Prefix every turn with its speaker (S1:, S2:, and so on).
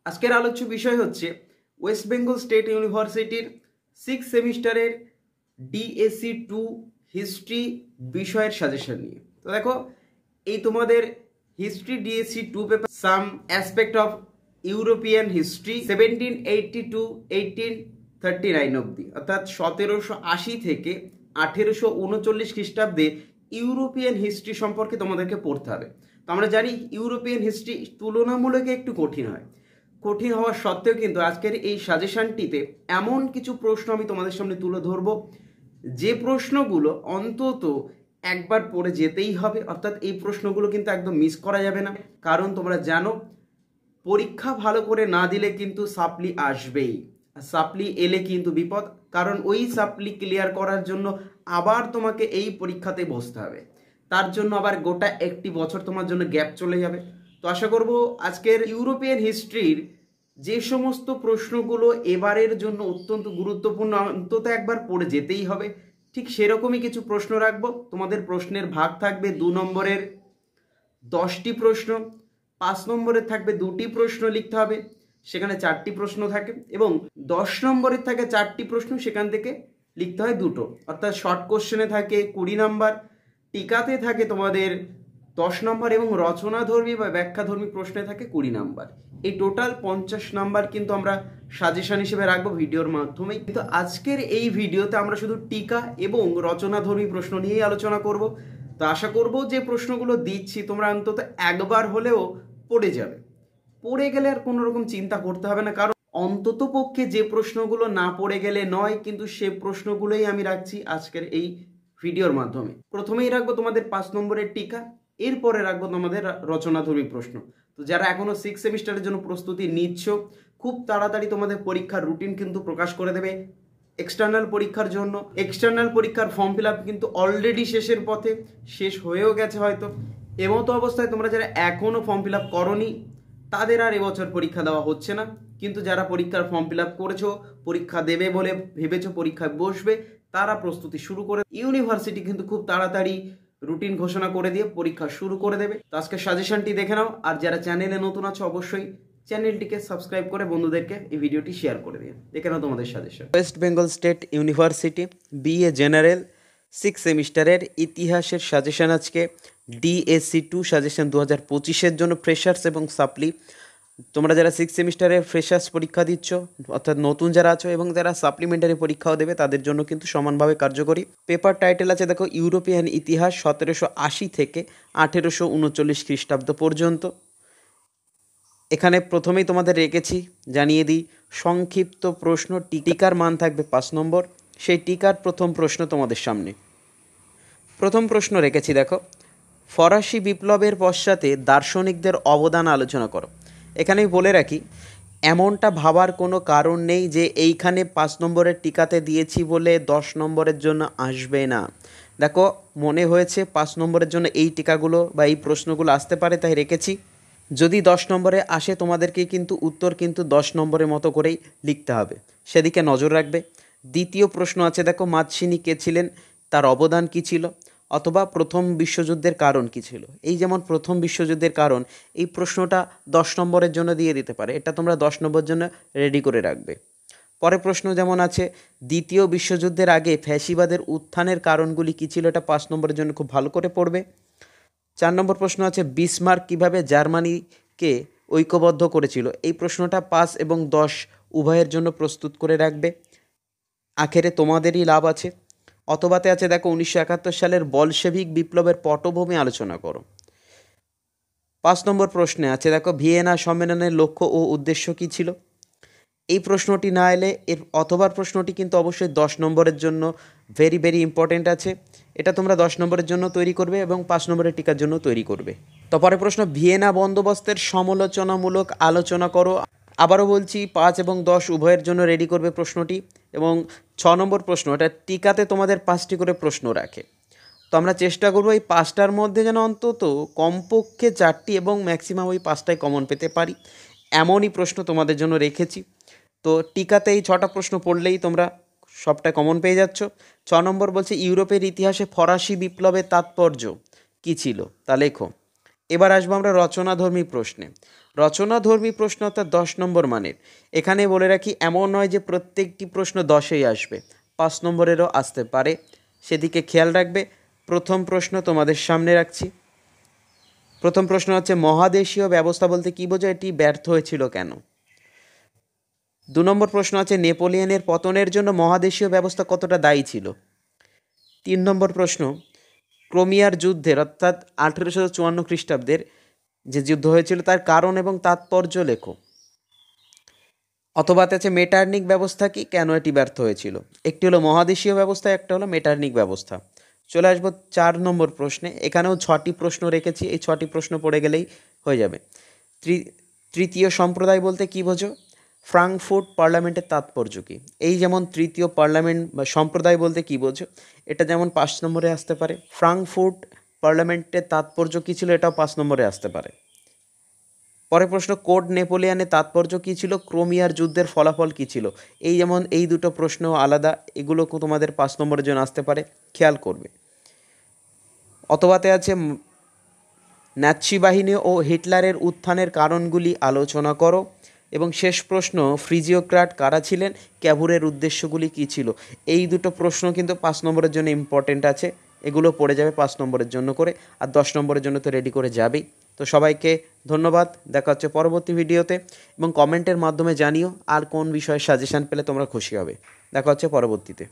S1: আজকের আলোচ্য বিষয় হচ্ছে ওয়েস্ট বেঙ্গল স্টেট ইউনিভার্সিটির 6 সেমিস্টারের DSC2 হিস্ট্রি বিষয়ের সাজেশন নিয়ে। তো দেখো, এই তোমাদের history DSC2 paper some aspect of European history 1780 to 1839 অবধি, অর্থাৎ 1780 থেকে 1839 খ্রিস্টাব্দে ইউরোপিয়ান হিস্ট্রি সম্পর্কে তোমাদেরকে পড়তে হবে। তো আমরা জানি ইউরোপিয়ান হিস্ট্রি তুলনামূলক একটু কঠিন হয়। কঠিন হওয়া সত্ত্বেও কিন্তু আজকের এই সাজেশনটিতে এমন কিছু প্রশ্ন আমি তোমাদের সামনে তুলে ধরবো, যে প্রশ্নগুলো অন্তত একবার পড়ে যেতেই হবে। অর্থাৎ এই প্রশ্নগুলো কিন্তু একদম মিস করা যাবে না, কারণ তোমরা জানো পরীক্ষা ভালো করে না দিলে কিন্তু সাপ্লি আসবেই। সাপ্লি এলে কিন্তু বিপদ, কারণ ওই সাপ্লি ক্লিয়ার করার জন্য আবার তোমাকে এই পরীক্ষাতে বসতে হবে। তার জন্য আবার গোটা একটি বছর তোমার জন্য গ্যাপ চলে যাবে। তো আশা করব আজকের ইউরোপিয়ান হিস্ট্রির যে সমস্ত প্রশ্নগুলো এবারের জন্য অত্যন্ত গুরুত্বপূর্ণ, অন্তত একবার পড়ে যেতেই হবে, ঠিক সেরকমই কিছু প্রশ্ন রাখবো। তোমাদের প্রশ্নের ভাগ থাকবে 2 নম্বরের 10টি প্রশ্ন, 5 নম্বরের থাকবে 2টি প্রশ্ন লিখতে হবে, সেখানে 4টি প্রশ্ন থাকে, এবং 10 নম্বরের থাকে 4টি প্রশ্ন, সেখান থেকে লিখতে হয় 2টো। অর্থাৎ শর্ট কোশ্চেনে থাকে 20 নাম্বার, টিকাতে থাকে তোমাদের 10 নম্বর, এবং রচনাধর্মী বা ব্যাখ্যাধর্মী প্রশ্নে থাকে 20 নাম্বার। এই টোটাল 50 নাম্বার কিন্তু আমরা সাজেশন হিসেবে রাখবো ভিডিওর মাধ্যমেই। কিন্তু আজকের এই ভিডিওতে আমরা শুধু টিকা এবং রচনাধর্মী প্রশ্ন নিয়েই আলোচনা করব। তো আশা করব যে প্রশ্নগুলো দিচ্ছি তোমরা অন্তত একবার হলেও পড়ে যাবে। পড়ে গেলে আর কোনো রকম চিন্তা করতে হবে না, কারণ অন্তত পক্ষে যে প্রশ্নগুলো না পড়ে গেলে নয়, কিন্তু সে প্রশ্নগুলোই আমি রাখছি আজকের এই ভিডিওর মাধ্যমে। প্রথমেই রাখবো তোমাদের 5 নম্বরের টিকা, এরপরে রাখবো তোমাদের রচনাধর্মী প্রশ্ন। তো যারা এখনো 6 সেমিস্টারের জন্য প্রস্তুতি নিচ্ছ, খুব তাড়াতাড়ি তোমাদের পরীক্ষার রুটিন কিন্তু প্রকাশ করে দেবে এক্সটার্নাল পরীক্ষার জন্য। এক্সটার্নাল পরীক্ষার ফর্ম ফিল আপ কিন্তু অলরেডি শেষের পথে, শেষ হয়েও গেছে হয়তো। এমতো অবস্থায় তোমরা যারা এখনো ফর্ম ফিল আপ করোনি, তাদের আর এবছর পরীক্ষা দেওয়া হচ্ছে না। কিন্তু যারা পরীক্ষার ফর্ম ফিল আপ করেছো, পরীক্ষা দেবে বলে ভেবেছো, পরীক্ষায় বসবে, তারা প্রস্তুতি শুরু করে। ইউনিভার্সিটি কিন্তু খুব তাড়াতাড়ি রুটিন ঘোষণা করে দিয়ে পরীক্ষা শুরু করে দেবে। তো আজকে সাজেশনটি দেখে নাও, আর যারা চ্যানেলে নতুন আছো অবশ্যই চ্যানেলটিকে সাবস্ক্রাইব করে বন্ধুদেরকে এই ভিডিওটি শেয়ার করে দিন। দেখে নাও তোমাদের suggestion. West Bengal state university BA general 6 সেমিস্টারের ইতিহাসের সাজেশন আজকে DSC2 সাজেশন 2025-এর জন্য ফ্রেশার্স এবং সাপ্লি। তোমরা যারা 6 সেমিস্টারে ফ্রেশার্স পরীক্ষা দিচ্ছ, অর্থাৎ নতুন যারা আছো, এবং যারা সাপ্লিমেন্টারি পরীক্ষাও দেবে, তাদের জন্য কিন্তু সমানভাবে কার্যকরী। পেপার টাইটেল আছে দেখো, ইউরোপিয়ান ইতিহাস 1780 থেকে 1839 খ্রিস্টাব্দ পর্যন্ত। এখানে প্রথমেই তোমাদের রেখেছি, জানিয়ে দিই, সংক্ষিপ্ত প্রশ্ন। টিকার মান থাকবে 5 নম্বর। সেই টিকার প্রথম প্রশ্ন তোমাদের সামনে। প্রথম প্রশ্ন রেখেছি দেখো, ফরাসি বিপ্লবের পশ্চাতে দার্শনিকদের অবদান আলোচনা করো। এখানেই বলে রাখি, এমনটা ভাবার কোনো কারণ নেই যে এইখানে 5 নম্বরের টিকাতে দিয়েছি বলে 10 নম্বরের জন্য আসবে না। দেখো, মনে হয়েছে 5 নম্বরের জন্য এই টিকাগুলো বা এই প্রশ্নগুলো আসতে পারে, তাই রেখেছি। যদি 10 নম্বরে আসে, তোমাদেরকে কিন্তু উত্তর কিন্তু 10 নম্বরের মতো করেই লিখতে হবে, সেদিকে নজর রাখবে। দ্বিতীয় প্রশ্ন আছে দেখো, মাতসিনি কে ছিলেন, তার অবদান কী ছিল, অথবা প্রথম বিশ্বযুদ্ধের কারণ কী ছিল। এই যেমন প্রথম বিশ্বযুদ্ধের কারণ, এই প্রশ্নটা 10 নম্বরের জন্য দিয়ে দিতে পারে, এটা তোমরা 10 নম্বরের জন্য রেডি করে রাখবে। পরের প্রশ্ন যেমন আছে, দ্বিতীয় বিশ্বযুদ্ধের আগে ফ্যাসিবাদের উত্থানের কারণগুলি কী ছিল, এটা 5 নম্বরের জন্য খুব ভালো করে পড়বে। 4 নম্বর প্রশ্ন আছে, বিসমার্ক কীভাবে জার্মানিকে ঐক্যবদ্ধ করেছিল। এই প্রশ্নটা 5 এবং 10 উভয়ের জন্য প্রস্তুত করে রাখবে, আখেরে তোমাদেরই লাভ আছে। অথবাতে আছে দেখো, 1971 সালের বলশেভিক বিপ্লবের পটভূমি আলোচনা করো। 5 নম্বর প্রশ্নে আছে দেখো, ভিয়েনা সম্মেলনের লক্ষ্য ও উদ্দেশ্য কী ছিল। এই প্রশ্নটি না এলে এর অথবার প্রশ্নটি কিন্তু অবশ্যই 10 নম্বরের জন্য ভেরি ভেরি ইম্পর্টেন্ট আছে। এটা তোমরা 10 নম্বরের জন্য তৈরি করবে এবং 5 নম্বরের টিকার জন্য তৈরি করবে। তো পরের প্রশ্ন, ভিয়েনা বন্দোবস্তের সমালোচনামূলক আলোচনা করো। আবারও বলছি, 5 এবং 10 উভয়ের জন্য রেডি করবে প্রশ্নটি। এবং 6 নম্বর প্রশ্ন, এটা টিকাতে তোমাদের 5টি করে প্রশ্ন রাখে। তো আমরা চেষ্টা করবো এই 5টার মধ্যে যেন অন্তত কমপক্ষে 4টি এবং ম্যাক্সিমাম ওই 5টাই কমন পেতে পারি, এমনই প্রশ্ন তোমাদের জন্য রেখেছি। তো টিকাতে এই 6টা প্রশ্ন পড়লেই তোমরা সবটা কমন পেয়ে যাচ্ছ। 6 নম্বর বলছে, ইউরোপের ইতিহাসে ফরাসি বিপ্লবের তাৎপর্য কী ছিল, তা লেখো। এবার আসবো আমরা রচনাধর্মী প্রশ্নে। রচনাধর্মী প্রশ্ন অর্থাৎ 10 নম্বর মানের। এখানে বলে রাখি, এমন নয় যে প্রত্যেকটি প্রশ্ন 10এই আসবে, 5 নম্বরেরও আসতে পারে, সেদিকে খেয়াল রাখবে। প্রথম প্রশ্ন তোমাদের সামনে রাখছি। প্রথম প্রশ্ন হচ্ছে, মহাদেশীয় ব্যবস্থা বলতে কী বোঝো, এটি ব্যর্থ হয়েছিল কেন? 2 নম্বর প্রশ্ন আছে, নেপোলিয়নের পতনের জন্য মহাদেশীয় ব্যবস্থা কতটা দায়ী ছিল? 3 নম্বর প্রশ্ন, ক্রোমিয়ার যুদ্ধের অর্থাৎ 1854 খ্রিস্টাব্দের যে যুদ্ধ হয়েছিল তার কারণ এবং তাৎপর্য লেখো। অথবা আছে মেটার্নিক ব্যবস্থা কি, কেন এটি ব্যর্থ হয়েছিল? একটি হলো মহাদেশীয় ব্যবস্থা, একটা হলো মেটার্নিক ব্যবস্থা। চলে আসবো 4 নম্বর প্রশ্নে। এখানেও 6টি প্রশ্ন রেখেছি, এই 6টি প্রশ্ন পড়ে গেলেই হয়ে যাবে। তৃতীয় সম্প্রদায় বলতে কী বোঝো? ফ্রাঙ্কফুর্ট পার্লামেন্টের তাৎপর্য কী? এই যেমন তৃতীয় পার্লামেন্ট বা সম্প্রদায় বলতে কী বোঝো, এটা যেমন 5 নম্বরে আসতে পারে। ফ্রাঙ্কফুর্ট পার্লামেন্টের তাৎপর্য কী ছিল, এটাও 5 নম্বরে আসতে পারে। পরের প্রশ্ন, কোড নেপোলিয়নের তাৎপর্য কী ছিল? ক্রোমিয়ার যুদ্ধের ফলাফল কী ছিল? এই যেমন এই দুটো প্রশ্ন আলাদা, এগুলো তোমাদের 5 নম্বরের জন্য আসতে পারে, খেয়াল করবে। অথবাতে আছে, নাৎসি বাহিনী ও হিটলারের উত্থানের কারণগুলি আলোচনা করো। এবং শেষ প্রশ্ন, ফ্রিজিওক্রাট কারা ছিলেন, ক্যাভুরের উদ্দেশ্যগুলি কী ছিল? এই দুটো প্রশ্ন কিন্তু 5 নম্বরের জন্য ইম্পর্টেন্ট আছে, এগুলো পড়ে যাবে 5 নম্বরের জন্য করে, আর 10 নম্বরের জন্য তো রেডি করে যাবেই। তো সবাইকে ধন্যবাদ, দেখা হচ্ছে পরবর্তী ভিডিওতে, এবং কমেন্টের মাধ্যমে জানিও আর কোন বিষয়ে সাজেশান পেলে তোমরা খুশি হবে। দেখা হচ্ছে পরবর্তীতে।